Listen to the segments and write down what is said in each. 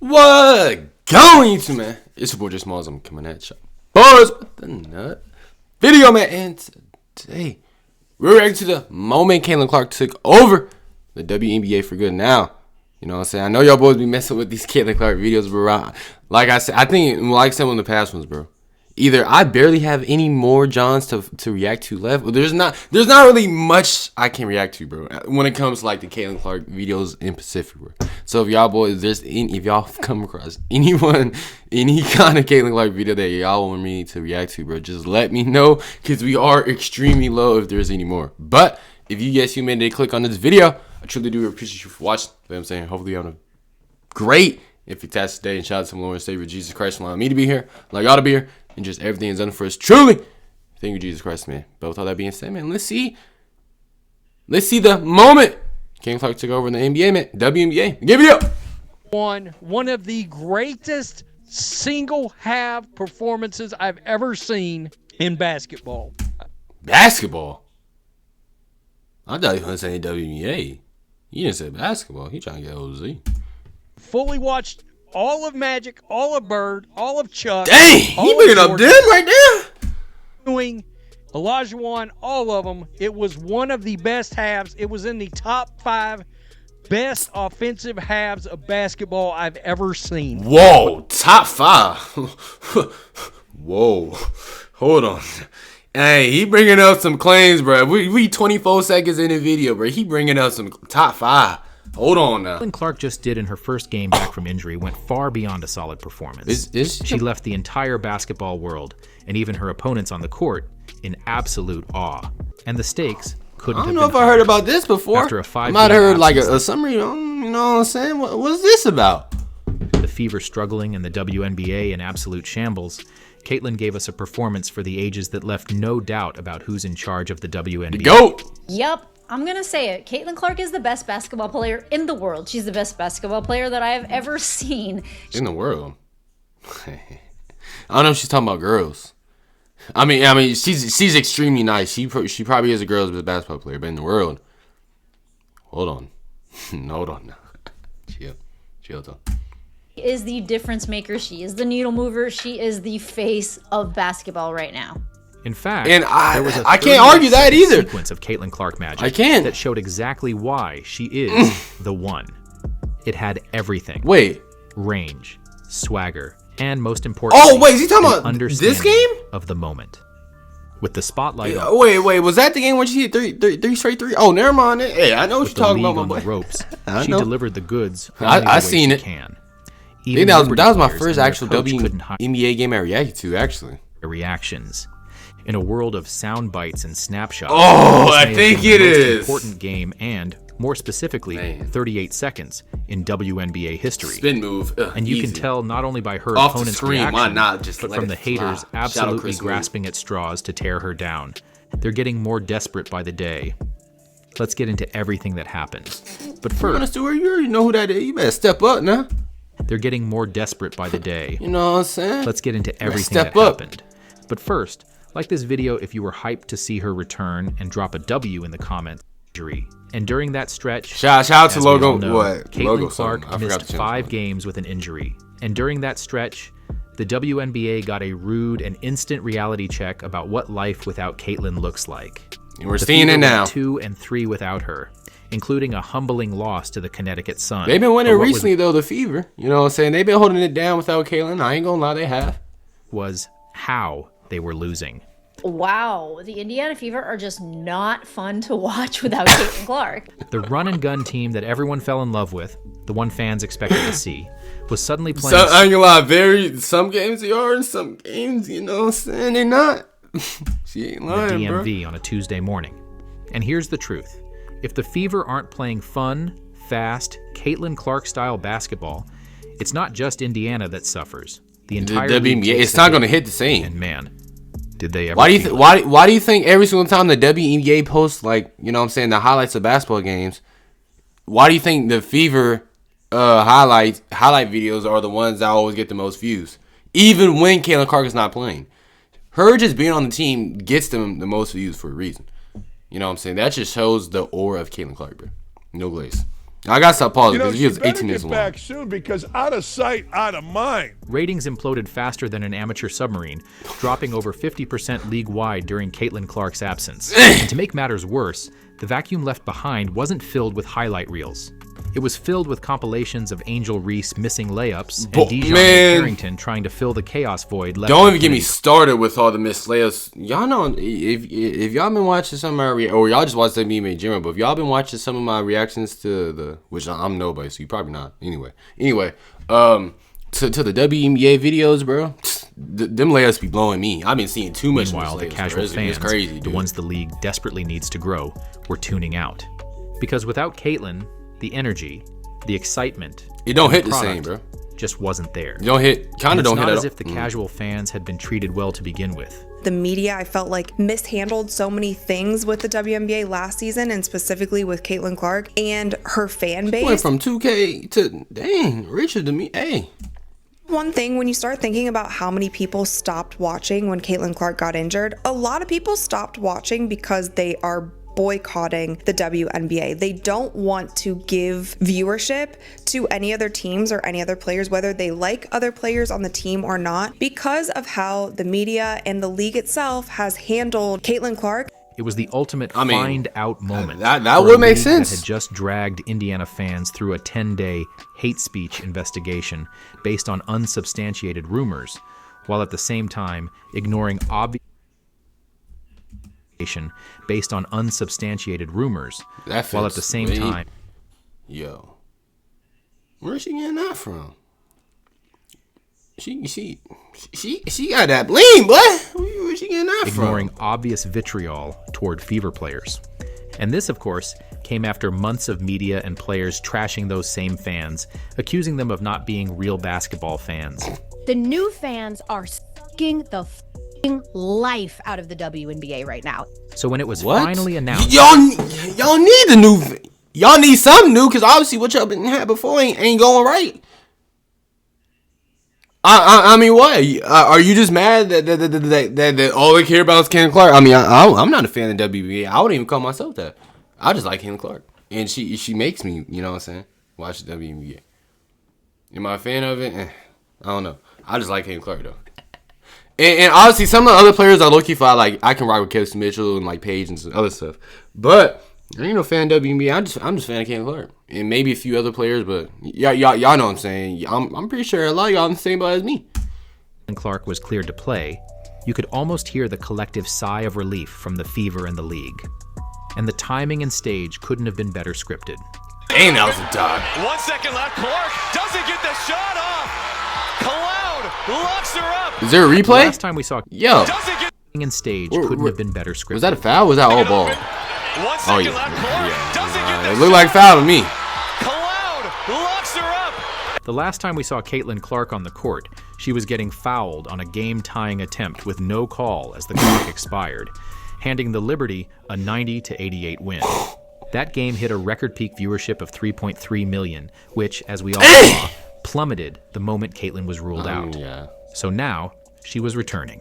What going to, man? It's your boy JaySmalls. I'm coming at you, boys, with the nut video, man. And today we're reacting to the moment Caitlin Clark took over the WNBA for good. Now, you know what I'm saying? I know y'all boys be messing with these Caitlin Clark videos, bro. Like I said, I think like some of the past ones, bro. Either I barely have any more Johns to react to left, or there's not really much I can react to, bro, when it comes to like the Caitlin Clark videos in Pacific, bro. So if y'all boys, if y'all come across any kind of Caitlin Clark video that y'all want me to react to, bro, just let me know, because we are extremely low if there's any more. But if you guys human did click on this video, I truly do appreciate you for watching. You know what I'm saying? Hopefully you're having a great and fantastic day, and shout out to my Lord and Savior Jesus Christ for allowing me to be here, like y'all to be here, and just everything is done for us. Truly, thank you, Jesus Christ, man. But with all that being said, man, let's see the moment Caitlin Clark took over in the NBA, man. WNBA, give it up. One of the greatest single half performances I've ever seen in basketball. Basketball? I thought you were going to say WNBA. You didn't say basketball. He trying to get OZ. Fully watched all of Magic, all of Bird, all of Chuck. Dang, he bringing up them right there. Doing Olajuwon, all of them. It was one of the best halves. It was in the top 5 best offensive halves of basketball I've ever seen. Whoa, top 5. Whoa, hold on. Hey, he bringing up some claims, bro. We 24 seconds in the video, bro. He bringing up some top 5. Hold on now. Caitlin Clark just did in her first game back from injury went far beyond a solid performance. She left the entire basketball world and even her opponents on the court in absolute awe. And the stakes couldn't have been higher. I don't know if I heard about this before. After a 5-game I might have heard like a summary. You know what I'm saying? What's this about? The Fever struggling and the WNBA in absolute shambles, Caitlin gave us a performance for the ages that left no doubt about who's in charge of the WNBA. The GOAT! Yep. I'm going to say it. Caitlin Clark is the best basketball player in the world. She's the best basketball player that I have ever seen. In the world? I don't know if she's talking about girls. I mean, she's extremely nice. She probably is a girls basketball player, but in the world, hold on. Hold on now. Chill. She is the difference maker. She is the needle mover. She is the face of basketball right now. In fact, and there was I can't argue that either. Sequence of Caitlin Clark magic I can't. That showed exactly why she is the one. It had everything. Wait. Range, swagger, and most importantly, oh wait, is he talking about this game of the moment? With the spotlight. Yeah, wait, was that the game when she hit three straight three? Oh, never mind. Hey, I know what you're talking about, my boy. The ropes, I she know. delivered the goods. I seen it. Can. Even that was my first actual WNBA game I reacted to, actually. Reactions. In a world of sound bites and snapshots. Oh, I think it is. Important game and, more specifically, 38 seconds in WNBA history. Spin move. And you can tell not only by her opponent's reaction, but from the haters absolutely grasping at straws to tear her down. They're getting more desperate by the day. Let's get into everything that happened. But first, you already know who that is. You better step up now. They're getting more desperate by the day. You know what I'm saying? Let's get into everything that happened. But first, like this video if you were hyped to see her return, and drop a W in the comments. And during that stretch, shout out to Logo. Caitlin Clark missed 5 games with an injury. And during that stretch, the WNBA got a rude and instant reality check about what life without Caitlin looks like. And we're seeing it now. 2 and 3 without her, including a humbling loss to the Connecticut Sun. They've been winning recently, though, the Fever. You know what I'm saying? They've been holding it down without Caitlin. I ain't gonna lie, they have. Was how they were losing. Wow, the Indiana Fever are just not fun to watch without Caitlin Clark. The run and gun team that everyone fell in love with, the one fans expected to see, was suddenly playing. I ain't gonna lie, some games they are, and some games, you know what I'm saying, they're not. She ain't lying, the DMV on a Tuesday morning. And here's the truth. If the Fever aren't playing fun, fast, Caitlin Clark-style basketball, it's not just Indiana that suffers. The entire WNBA, it's not gonna hit the same. And man, did they ever? Why do you think every single time the WNBA posts, like, you know what I'm saying, the highlights of basketball games, why do you think the Fever highlight videos are the ones that always get the most views, even when Caitlin Clark is not playing? Her just being on the team gets them the most views for a reason. You know what I'm saying? That just shows the aura of Caitlin Clark, bro. No glaze. I gotta stop pausing because he was 18 minutes long. Back soon because out of sight, out of mind. Ratings imploded faster than an amateur submarine, dropping over 50% league-wide during Caitlin Clark's absence. And to make matters worse, the vacuum left behind wasn't filled with highlight reels. It was filled with compilations of Angel Reese missing layups and Dijon Carrington trying to fill the chaos void left. Don't even get me started with all the missed layups. Y'all know, if y'all been watching some of my or y'all just watched the meme in general, but if y'all been watching some of my reactions to the, which I'm nobody, so you probably not. Anyway, to the WNBA videos, bro, them layups be blowing me. I've been seeing too much. Meanwhile, the casual fans, crazy, the ones the league desperately needs to grow, were tuning out. Because without Caitlin, the energy, the excitement, it don't hit the same, bro. Just wasn't there. You don't hit, kind of don't hit at all. It's not as if the casual fans had been treated well to begin with. The media, I felt like, mishandled so many things with the WNBA last season, and specifically with Caitlin Clark and her fan base. Went from 2K to, dang, Richard to me, hey. One thing, when you start thinking about how many people stopped watching when Caitlin Clark got injured, a lot of people stopped watching because they are boycotting the WNBA. They don't want to give viewership to any other teams or any other players, whether they like other players on the team or not, because of how the media and the league itself has handled Caitlin Clark. It was the ultimate find out moment. That would make sense. That had just dragged Indiana fans through a 10-day hate speech investigation based on unsubstantiated rumors, while at the same time ignoring obvious based on unsubstantiated rumors, while at the same time, yo, where's she getting that from? She got that bling, boy. Where's she getting that from? Ignoring obvious vitriol toward Fever players. And this, of course, came after months of media and players trashing those same fans, accusing them of not being real basketball fans. The new fans are sucking the life out of the WNBA right now. So when it was finally announced, y'all need the new, y'all need something new, because obviously what y'all been had before ain't going right. I mean, what are you just mad that all they care about is Caitlin Clark? I mean, I'm not a fan of WNBA. I wouldn't even call myself that. I just like Caitlin Clark, and she makes me, you know what I'm saying, watch the WNBA. Am I a fan of it? I don't know. I just like Caitlin Clark though. And obviously, some of the other players I low-key feel like I can rock with Kevin Mitchell and like Paige and some other stuff. But I ain't no fan of WNBA. I'm just a fan of Caitlin Clark and maybe a few other players. But y'all know what I'm saying. I'm pretty sure a lot of y'all in the same boat as me. When Clark was cleared to play, you could almost hear the collective sigh of relief from the Fever and the league. And the timing and stage couldn't have been better scripted. Dang, that was a dog. 1 second left. Clark doesn't get the shot off. Locks her up. Is there a replay? Last time we saw and stage couldn't have been better scripted. Was that a foul? Or was that all ball? Oh yeah. It looked like foul to me. Cloud locks her up. The last time we saw Caitlin Clark on the court, she was getting fouled on a game-tying attempt with no call as the clock expired, handing the Liberty a 90-88 win. That game hit a record peak viewership of 3.3 million, which, as we all saw, plummeted the moment Caitlin was ruled out. Yeah. So now she was returning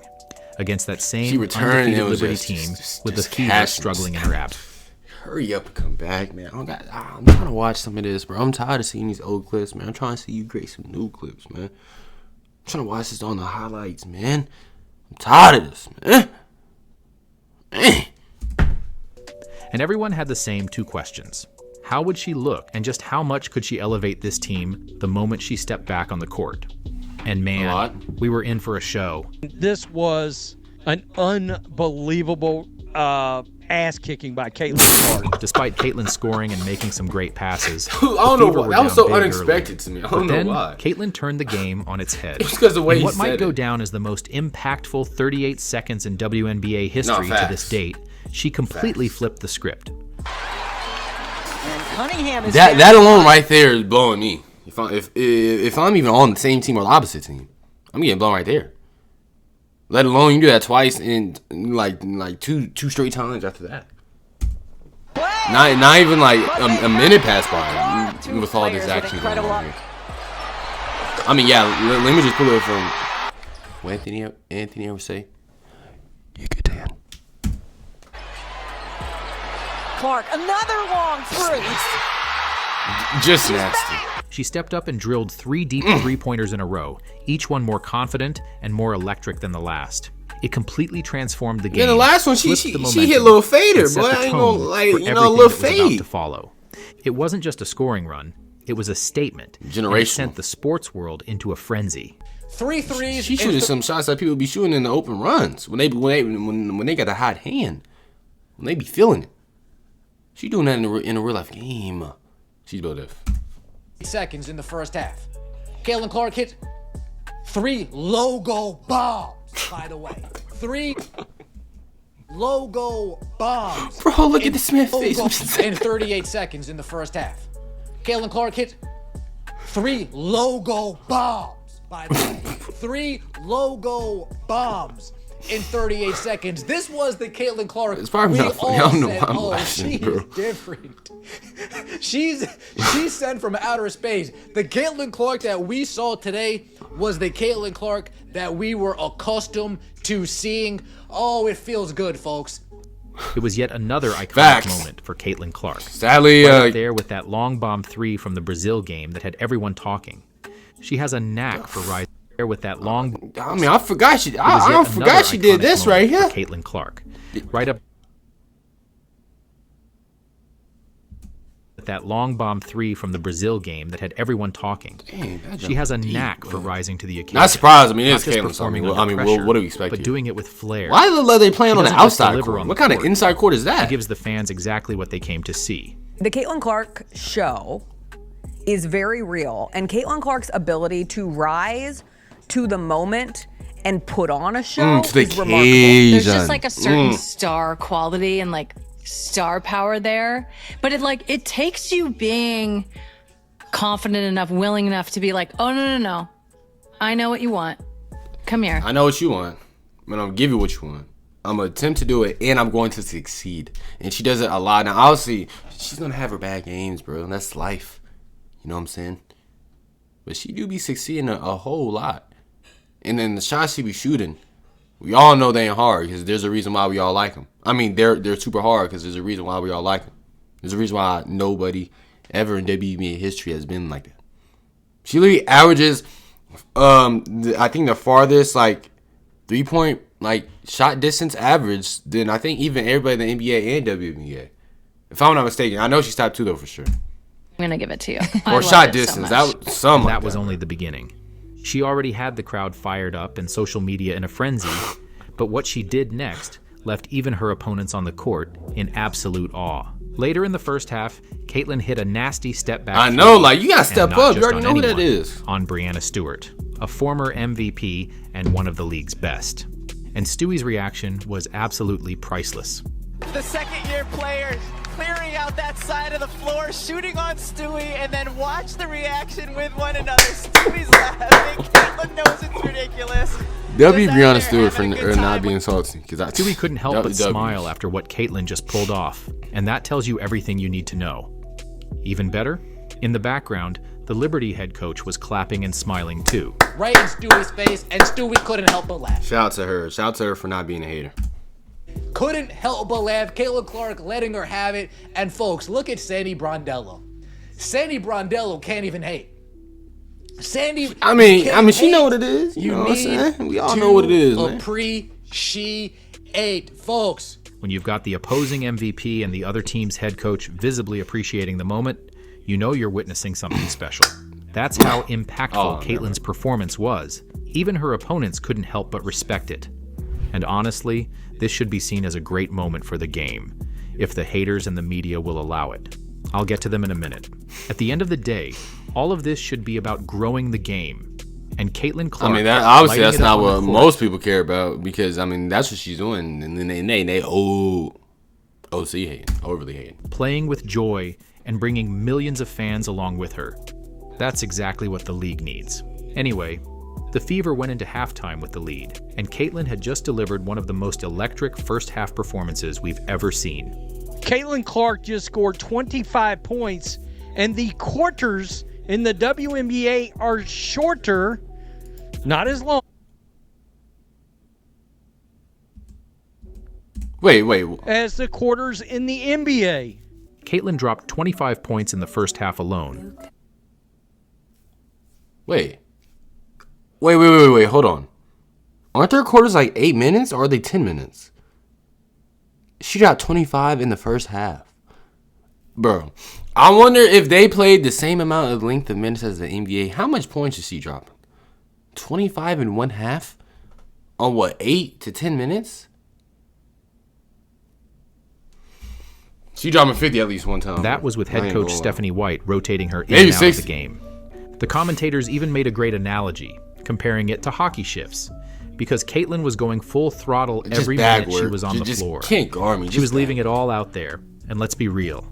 against that same undefeated Liberty team with the Fever struggling in her absence. Hurry up and come back, man. I'm trying to watch some of this, bro. I'm tired of seeing these old clips, man. I'm trying to see you create some new clips, man. I'm trying to watch this on the highlights, man. I'm tired of this, man. And everyone had the same two questions. How would she look, and just how much could she elevate this team the moment she stepped back on the court? And man, we were in for a show. This was an unbelievable ass kicking by Caitlin Clark. Despite Caitlin scoring and making some great passes, I don't know why. That was so unexpected to me. I don't know why. Caitlin turned the game on its head. It's because the way what might go down as the most impactful 38 seconds in WNBA history to this date, she completely flipped the script. That alone right there is blowing me. If I'm even on the same team or the opposite team, I'm getting blown right there. Let alone you do that twice in like two straight times after that. Not even like a minute passed by with all this action going on here. I mean, yeah. Let me just pull it from what Anthony ever say. You get Dan. Clark, another long three. Just nasty. She stepped up and drilled 3 deep three-pointers in a row, each one more confident and more electric than the last. It completely transformed the game. Yeah, the last one she hit a little fader, but I ain't gonna a little fade to follow. It wasn't just a scoring run; it was a statement. Generational. It sent the sports world into a frenzy. 3 threes. She shooting some shots that people be shooting in the open runs when they got a hot hand, when they be feeling it. She doing that in a real life game. She's built it. Seconds in the first half. Caitlin Clark hit 3 logo bombs, by the way. 3 logo bombs. Bro, look at the Smith face. In 38 seconds in the first half. Caitlin Clark hit 3 logo bombs, by the way. 3 logo bombs in 38 seconds. This was the Caitlin Clark. It's probably not funny. I don't know why I'm laughing, bro. She's different. She's sent from outer space. The Caitlin Clark that we saw today was the Caitlin Clark that we were accustomed to seeing. Oh, it feels good, folks. It was yet another iconic moment for Caitlin Clark. Sadly, right up there with that long bomb 3 from the Brazil game that had everyone talking. She has a knack for rising there with that long. I mean, I forgot she. I forgot she did this right here. Caitlin Clark, right up. That long bomb 3 from the Brazil game that had everyone talking. Dang, she has a knack for rising to the occasion. Not surprised. I mean, it's Caitlin. What do we expect? But doing it with flair. Why are they playing on the outside court? What kind of inside court is that? She gives the fans exactly what they came to see. The Caitlin Clark show is very real, and Caitlin Clark's ability to rise to the moment and put on a show is remarkable. There's just like a certain star quality and like star power there, but it takes you being confident enough, willing enough to be like, oh no, I know what you want, come here, I know what you want, I'm gonna give you what you want, I'm gonna attempt to do it, and I'm going to succeed. And she does it a lot. Now obviously she's gonna have her bad games, bro, and that's life, you know what I'm saying, but she do be succeeding a whole lot. And then the shots she be shooting, we all know they ain't hard because there's a reason why we all like them. I mean, they're super hard because there's a reason why we all like them. There's a reason why nobody ever in WNBA history has been like that. She literally averages, I think the farthest 3-point shot distance average than I think even everybody in the NBA and WNBA. If I'm not mistaken, I know she's top 2 though for sure. I'm gonna give it to you. Or shot distance. That was only the beginning. She already had the crowd fired up and social media in a frenzy, but what she did next left even her opponents on the court in absolute awe. Later in the first half, Caitlin hit a nasty step back. I know, you gotta step up. You already know who that is. On Breanna Stewart, a former MVP and one of the league's best. And Stewie's reaction was absolutely priceless. The second-year players clearing out that side of the floor, shooting on Stewie, and then watch the reaction with one another. Stewie's laughing. Caitlin knows it's ridiculous. W Breanna Stewart for not being salty. Stewie couldn't help but smile after what Caitlin just pulled off, and that tells you everything you need to know. Even better, in the background, the Liberty head coach was clapping and smiling too. Right in Stewie's face, and Stewie couldn't help but laugh. Shout out to her. Shout out to her for not being a hater. Couldn't help but laugh. Caitlin Clark letting her have it. And folks, look at Sandy Brondello. Sandy Brondello can't even hate. Sandy, I mean, she know what it is. You know what I'm saying? We all know what it is, man. Appreciate, folks. When you've got the opposing MVP and the other team's head coach visibly appreciating the moment, you know you're witnessing something special. That's how impactful Caitlin's performance was. Even her opponents couldn't help but respect it. And honestly, this should be seen as a great moment for the game, if the haters and the media will allow it. I'll get to them in a minute. At the end of the day, all of this should be about growing the game. And Caitlin Clark. I mean, obviously that's not what most people care about, because I mean that's what she's doing, and then they OC hating, overly hating. Playing with joy and bringing millions of fans along with her. That's exactly what the league needs. Anyway, the Fever went into halftime with the lead, and Caitlin had just delivered one of the most electric first-half performances we've ever seen. Caitlin Clark just scored 25 points, and the quarters in the WNBA are shorter, not as long. Wait. As the quarters in the NBA. Caitlin dropped 25 points in the first half alone. Wait, hold on. Aren't their quarters like 8 minutes or are they 10 minutes? She dropped 25 in the first half. Bro, I wonder if they played the same amount of length of minutes as the NBA. How much points did she drop? 25 in one half? On what, 8 to 10 minutes? She dropped 50 at least one time. That was with head coach Stephanie White rotating her in and out of the game. The commentators even made a great analogy, comparing it to hockey shifts, because Caitlin was going full throttle every minute she was on the floor. Can't guard me. She was leaving it all out there, and let's be real.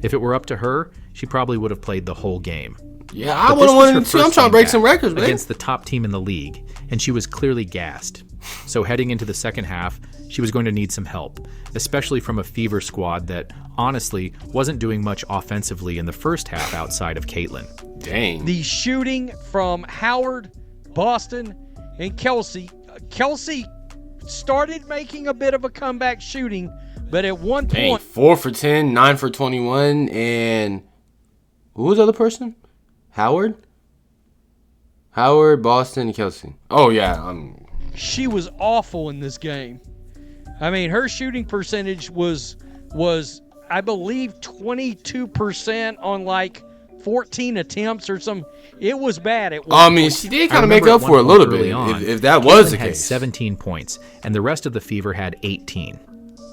If it were up to her, she probably would have played the whole game. Yeah, I would have wanted to too. I'm trying to break some records, man. Against the top team in the league, and she was clearly gassed. So heading into the second half, she was going to need some help, especially from a Fever squad that, honestly, wasn't doing much offensively in the first half outside of Caitlin. Dang. The shooting from Howard, Boston, and Kelsey. Kelsey started making a bit of a comeback shooting, but at one point... 4 for 10, 9 for 21, and... Who was the other person? Howard, Boston, and Kelsey. Oh, yeah. She was awful in this game. I mean, her shooting percentage was I believe, 22% on like 14 attempts or something. It was bad. She did kind of make up for it a little bit, if that was the case. Caitlin had 17 points, and the rest of the Fever had 18.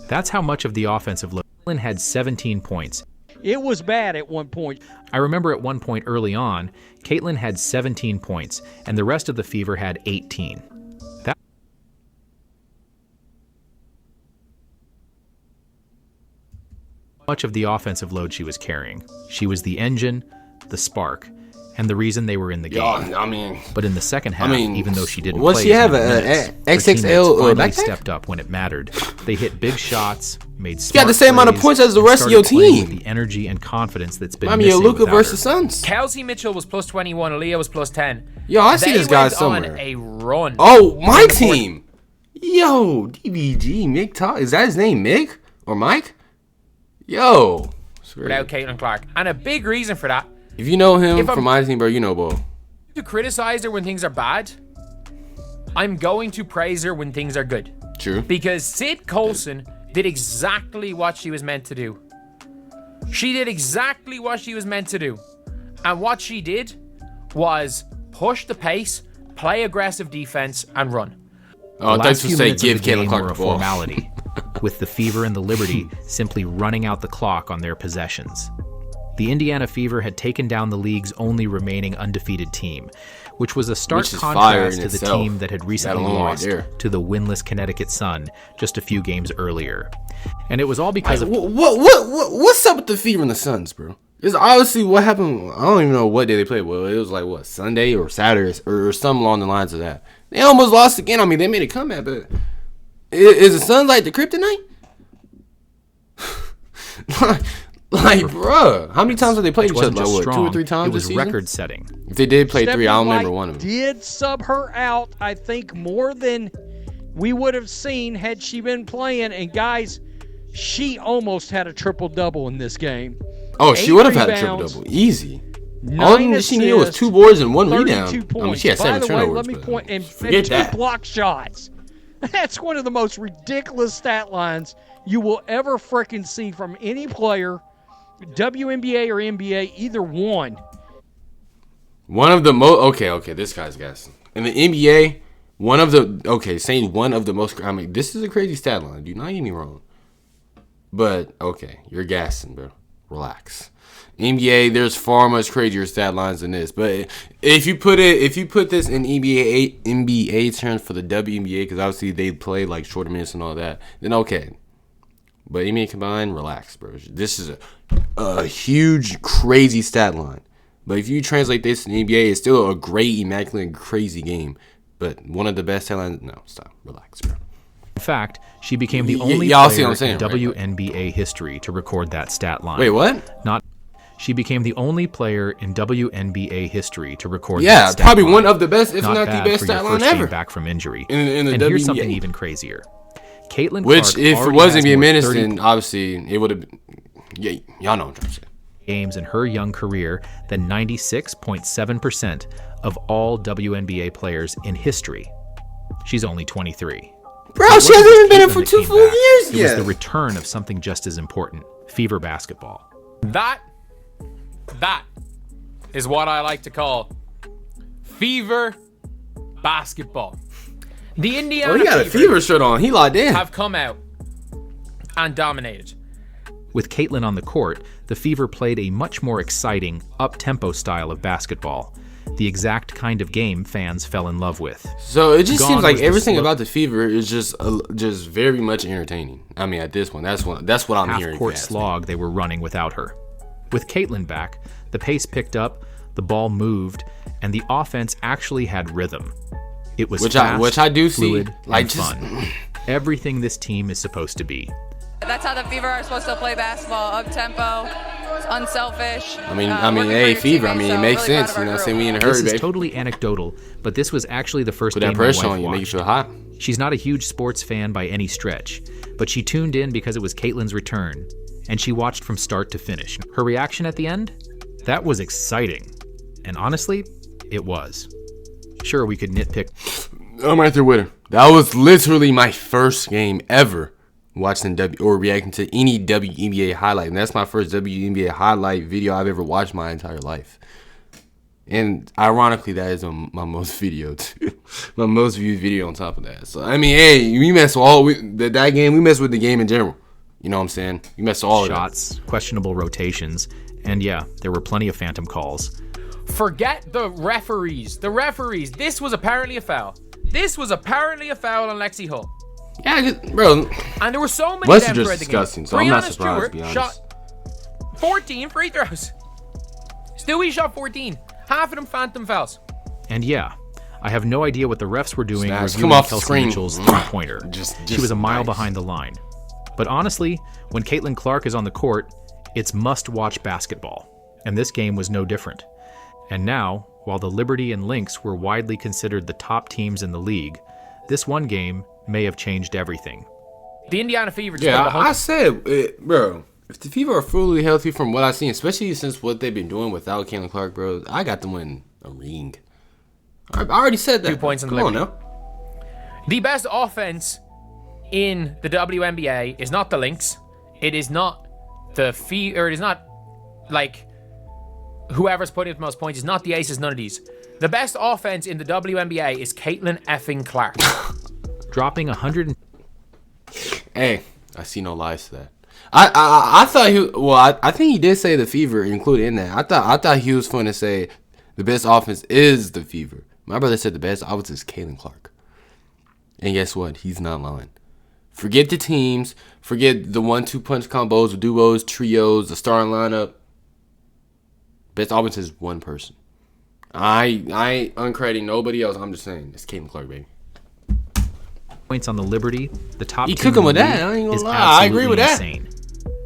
That's how much of the offensive load. Caitlin had 17 points. It was bad at one point. I remember at one point early on, Caitlin had 17 points, and the rest of the Fever had 18. Much of the offensive load she was carrying. She was the engine, the spark, and the reason they were in the game. But in the second half, even though she didn't play, she have an XXL finally stepped up when it mattered. They hit big shots, made smart plays. You got the same amount of points as the rest of your team. With the energy and confidence that's been missing Luka without versus her. Suns. Kelsey Mitchell was plus 21. Aaliyah was plus 10. Yo, I see this guy somewhere. On a run. Oh, my team. Yo, DBG, Mick Talk. Is that his name, Mick or Mike? Yo. Without Caitlin Clark. And a big reason for that. If you know him from my team, bro, you know, bro. To criticize her when things are bad, I'm going to praise her when things are good. True. Because Sid Colson did exactly what she was meant to do. She did exactly what she was meant to do. And what she did was push the pace, play aggressive defense, and run. Oh, thanks for saying give Caitlin Clark a formality, with the Fever and the Liberty simply running out the clock on their possessions. The Indiana Fever had taken down the league's only remaining undefeated team, which was a stark contrast to the team that had recently lost to the winless Connecticut Sun just a few games earlier. And it was all because of... What's up with the Fever and the Suns, bro? It's obviously what happened. I don't even know what day they played. Well, it was like, what, Sunday or Saturday or something along the lines of that. They almost lost again. I mean, they made a comeback, but is the Suns like the kryptonite? Like, bruh, how many times have they played each other? Like, what, 2 or 3 times this season? It was record-setting. If they did play 3, I don't remember one of them. Did sub her out, I think, more than we would have seen had she been playing. And, guys, she almost had a triple-double in this game. Oh, she would have had a triple-double. Easy. All she needed was 2 boards and 1 rebound. I mean, she had 7 turnovers. Let me point, and 2 block shots. That's one of the most ridiculous stat lines you will ever freaking see from any player, WNBA or NBA, either one. One of the most... Okay, this guy's gassing. In the NBA, one of the... Okay, saying one of the most... I mean, this is a crazy stat line. Do not get me wrong. But, okay, you're gassing, bro. Relax. NBA, there's far much crazier stat lines than this. But if you put this in NBA terms for the WNBA, because obviously they play like shorter minutes and all that, then okay. But NBA combined, relax, bro. This is a huge, crazy stat line. But if you translate this in NBA, it's still a great, immaculate, crazy game. But one of the best stat lines. No, stop. Relax, bro. In fact, she became the only player in WNBA history to record that stat line. Wait, what? She became the only player in WNBA history to record that stat probably line. One of the best, if not the best stat line ever. Back from injury. In the and WNBA. Here's something even crazier. Caitlin Which, Clark if it wasn't being minutes, then obviously it would have been... Yeah, y'all know what I'm trying to say. Games in her young career than 96.7% of all WNBA players in history. She's only 23. Bro, she hasn't even been in for 2 full years yet. It was the return of something just as important, fever basketball. That is what I like to call fever basketball. The Indiana he got a fever shirt on. He locked in. Have come out and dominated. With Caitlin on the court, the Fever played a much more exciting, up-tempo style of basketball, the exact kind of game fans fell in love with. So it just seems like everything about the Fever is just very much entertaining. I mean, at this point, that's what I'm hearing. Half-court slog they were running without her. With Caitlin back, the pace picked up, the ball moved, and the offense actually had rhythm. It was fast, which I do fluid, see, like and fun. Everything this team is supposed to be. That's how the Fever are supposed to play basketball, up-tempo, unselfish. I mean, hey, Fever, it makes sense. You know what I'm saying? We in a hurry, This baby. is totally anecdotal, but this was actually the first Put game that pressure my wife on you, make you watched. feel hot. She's not a huge sports fan by any stretch, but she tuned in because it was Caitlin's return, and she watched from start to finish. Her reaction at the end? That was exciting. And honestly, it was. Sure, we could nitpick. I'm right there with her. That was literally my first game ever watching or reacting to any WNBA highlight. And that's my first WNBA highlight video I've ever watched my entire life. And ironically, that is my most video too. My most viewed video on top of that. So, I mean, hey, we mess with that game. We mess with the game in general. You know what I'm saying? We mess with all shots, questionable rotations, and yeah, there were plenty of phantom calls. Forget the referees. The referees. This was apparently a foul. This was apparently a foul on Lexi Hull. Yeah, bro. And there were so many West of them are just throughout disgusting, the so game. I'm not Brianna surprised, Stewart to be honest. shot 14 free throws. Stewie shot 14. Half of them phantom fouls. And yeah, I have no idea what the refs were doing Come off the Kelsey screen. Mitchell's three-pointer. She was a mile behind the line. But honestly, when Caitlin Clark is on the court, it's must-watch basketball. And this game was no different. And now, while the Liberty and Lynx were widely considered the top teams in the league, this one game may have changed everything. The Indiana Fever. I said, bro, if the Fever are fully healthy from what I've seen, especially since what they've been doing without Caitlin Clark, bro, I got them winning a ring. I already said that. 2 points on the Come on Liberty. now. The best offense in the WNBA is not the Lynx. It is not the it is not like whoever's putting up the most points. It's not the Aces, none of these. The best offense in the WNBA is Caitlin effing Clark. Dropping 100. Hey, I see no lies to that. I thought he. Well, I think he did say the Fever included in that. I thought he was going to say the best offense is the Fever. My brother said the best offense is Caitlin Clark. And guess what? He's not lying. Forget the teams. Forget the 1-2 punch combos, the duos, trios, the starting lineup. Best offense is one person. I ain't uncrediting nobody else. I'm just saying it's Caitlin Clark, baby. Points on the Liberty, the top He team took him in the with that. league I ain't gonna is lie. I agree with that. insane.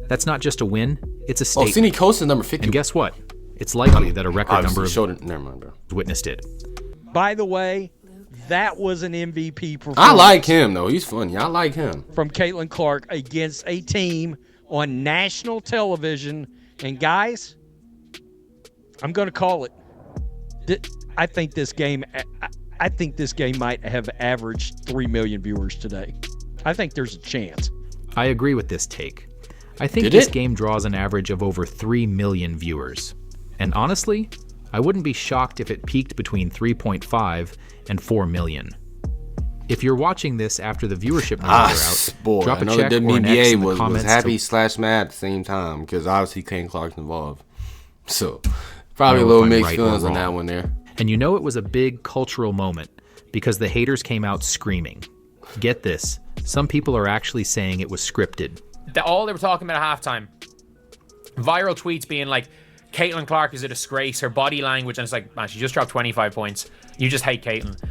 That's not just a win; it's a Oh, statement. Sidney Coast is number 50. And guess what? It's likely that a record number of never mind, bro. witnessed it. By the way, that was an MVP performance. I like him though. He's funny. I like him. From Caitlin Clark against a team on national television. And guys, I'm going to call it. I think this game might have averaged 3 million viewers today. I think there's a chance. I agree with this take. I think Did this it? game draws an average of over 3 million viewers. And honestly, I wouldn't be shocked if it peaked between 3.5 and 4 million. If you're watching this after the viewership numbers are out, boy, drop I a know check the or an X WNBA in the was comments. happy to / mad at the same time because obviously Caitlin Clark's involved. So probably a know little if I'm mixed right or feelings on that wrong. one there. And you know it was a big cultural moment because the haters came out screaming. Get this, some people are actually saying it was scripted. All they were talking about at halftime. Viral tweets being like, Caitlin Clark is a disgrace, her body language, and it's like, man, she just dropped 25 points. You just hate Caitlin.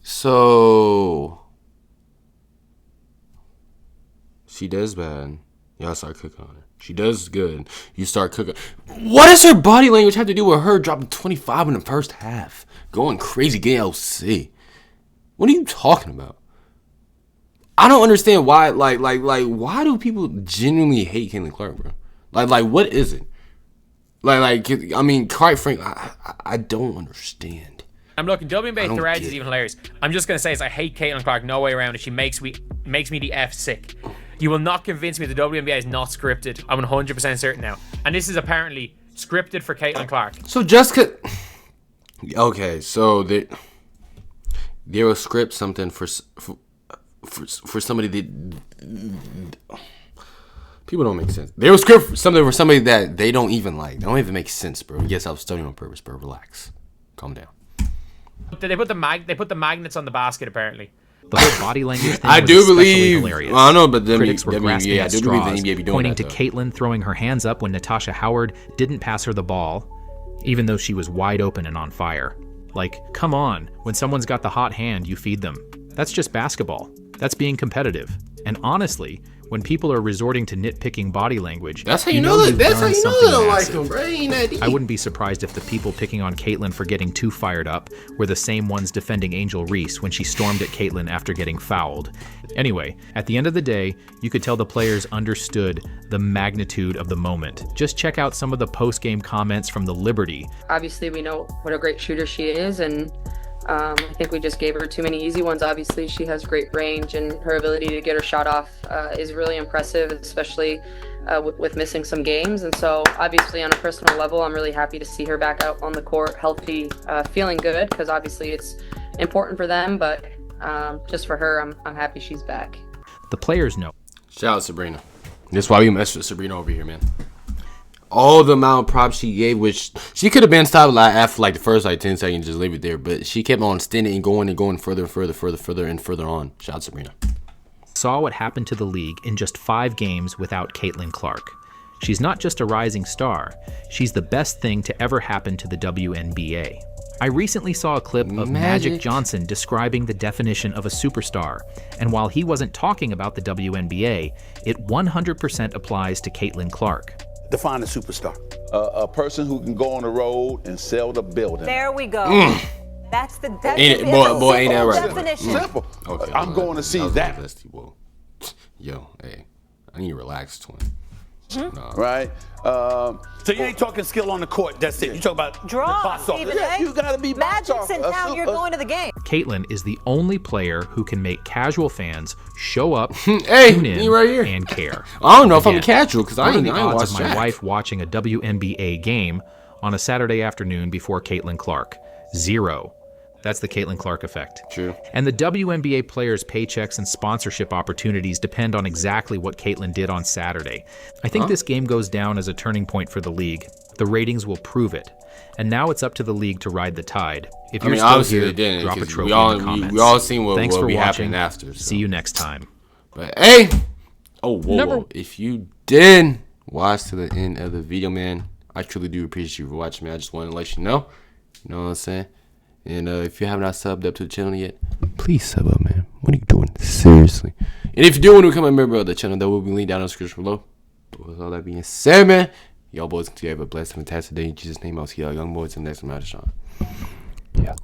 So she does bad. Y'all start cooking on her. She does good. You start cooking. What does her body language have to do with her dropping 25 in the first half? Going crazy, getting LC. What are you talking about? I don't understand why. Like, why do people genuinely hate Caitlin Clark, bro? Like, what is it? Like, I mean, quite frankly, I don't understand. I'm looking. WNBA threads is even hilarious. I'm just gonna say is I hate Caitlin Clark. No way around it. She makes me the F sick. You will not convince me the WNBA is not scripted. I'm 100% certain now. And this is apparently scripted for Caitlin Clark. So Jessica, okay, so they will script something for somebody that people don't make sense. They will script something for somebody that they don't even like. They don't even make sense, bro. Yes, I was studying on purpose, bro. Relax, calm down. They put the magnets on the basket apparently. The whole body language thing I was do especially believe. hilarious. Well, I know, but critics were grasping yeah, at I do believe the straws, NBA be doing pointing that, to though. Caitlin throwing her hands up when Natasha Howard didn't pass her the ball, even though she was wide open and on fire. Like, come on, when someone's got the hot hand, you feed them. That's just basketball. That's being competitive. And honestly, when people are resorting to nitpicking body language, that's how you know that. That's how you know they don't like them, bro. Ain't that deep. I wouldn't be surprised if the people picking on Caitlin for getting too fired up were the same ones defending Angel Reese when she stormed at Caitlin after getting fouled. Anyway, at the end of the day, you could tell the players understood the magnitude of the moment. Just check out some of the post-game comments from the Liberty. Obviously, we know what a great shooter she is, and I think we just gave her too many easy ones. Obviously, she has great range, and her ability to get her shot off is really impressive, especially with missing some games. And so, obviously, on a personal level, I'm really happy to see her back out on the court, healthy, feeling good, because obviously it's important for them, but just for her, I'm happy she's back. The players know. Shout out Sabrina. That's why we messed with Sabrina over here, man. All the amount of props she gave, which she could have been stopped after the first 10 seconds, just leave it there. But she kept on standing and going further and further on. Shout out Sabrina. Saw what happened to the league in just 5 games without Caitlin Clark. She's not just a rising star, she's the best thing to ever happen to the WNBA. I recently saw a clip of Magic Johnson describing the definition of a superstar, and while he wasn't talking about the WNBA, it 100% applies to Caitlin Clark. Define a superstar. A person who can go on the road and sell the building. There we go. That's the ain't that right? Definition. Simple. Okay, I'm going to see that. Yo, hey, I need to relax, twin. No. Right? So you ain't talking skill on the court. That's it. You talk about draw. You got to be Magic's in town. You're going to the game. Caitlin is the only player who can make casual fans show up, hey, tune in, right here. and care. I don't know if I'm casual because I ain't the odds watch of my wife watching a WNBA game on a Saturday afternoon before Caitlin Clark. 0. That's the Caitlin Clark effect. True. And the WNBA players' paychecks and sponsorship opportunities depend on exactly what Caitlin did on Saturday. I think this game goes down as a turning point for the league. The ratings will prove it. And now it's up to the league to ride the tide. If you're still here, drop a trophy in the comments. We all seen what Thanks will for be watching. happening after. So. See you next time. But hey, whoa. If you did watch to the end of the video, man, I truly do appreciate you for watching, man. I just wanted to let you know. You know what I'm saying? And if you have not subbed up to the channel yet, please sub up, man. What are you doing? Seriously. And if you do want to become a member of the channel, that will be linked down in the description below. But with all that being said, man, y'all boys continue to have a blessed, fantastic day. In Jesus' name, I'll see y'all young boys in the next one. Yeah.